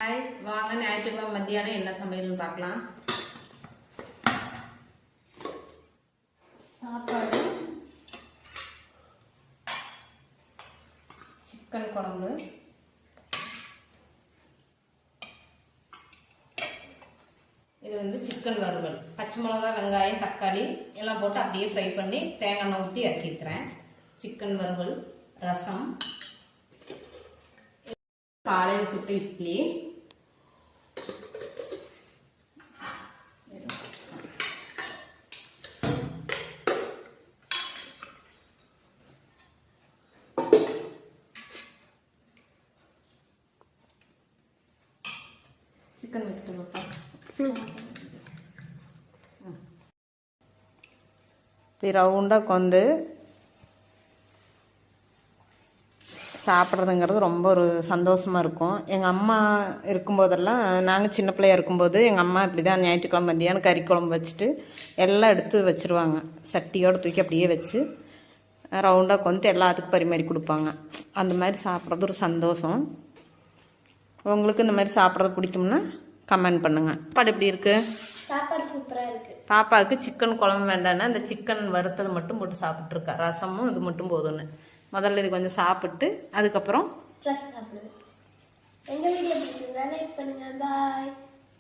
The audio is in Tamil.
ஹாய், வாங்க ஞாயிற்றுக்கிழமை மத்தியானம் என்ன சமையல்னு பார்க்கலாம். சாப்பாடு, சிக்கன் குழம்பு, இது வந்து சிக்கன் வறுவல், பச்சை மிளகா, வெங்காயம், தக்காளி எல்லாம் போட்டு அப்படியே ஃப்ரை பண்ணி தேங்காய் எண்ணெய் ஊற்றி இறக்கிக்கிறேன். சிக்கன் வறுவல், ரசம், காலையில் சுட்டு இட்லி, சிக்கன் வைக்கணும்ப்பா. ரவுண்டாக கொண்டு சாப்பிட்றதுங்கிறது ரொம்ப ஒரு சந்தோஷமாக இருக்கும். எங்கள் அம்மா இருக்கும்போதெல்லாம், நாங்கள் சின்ன பிள்ளையா இருக்கும்போது எங்கள் அம்மா இப்படி தான் ஞாயிற்றுக்கிழமை மத்தியானம் கறி குழம்பு வச்சுட்டு எல்லாம் எடுத்து வச்சுருவாங்க. சட்டியோடு தூக்கி அப்படியே வச்சு ரவுண்டாக கொண்டு எல்லாத்துக்கும் பரிமாறி கொடுப்பாங்க. அந்த மாதிரி சாப்பிட்றது ஒரு சந்தோஷம். உங்களுக்கு இந்த மாதிரி சாப்பிட்றது பிடிக்கும்னா கமெண்ட் பண்ணுங்கள். சாப்பாடு எப்படி இருக்குது? சாப்பாடு சூப்பராக இருக்குது. பாப்பாவுக்கு சிக்கன் குழம்பு வேண்டான்னா அந்த சிக்கன் வறுத்தது மட்டும் போட்டு சாப்பிட்ருக்கா. ரசமும் இது மட்டும் போதும்னு. முதல்ல இது கொஞ்சம் சாப்பிட்டு அதுக்கப்புறம் ரசம் சாப்பிடுவேன். எங்கள் வீடியோ பிடிச்சிருந்தா லைக் பண்ணுங்கள். பாய்.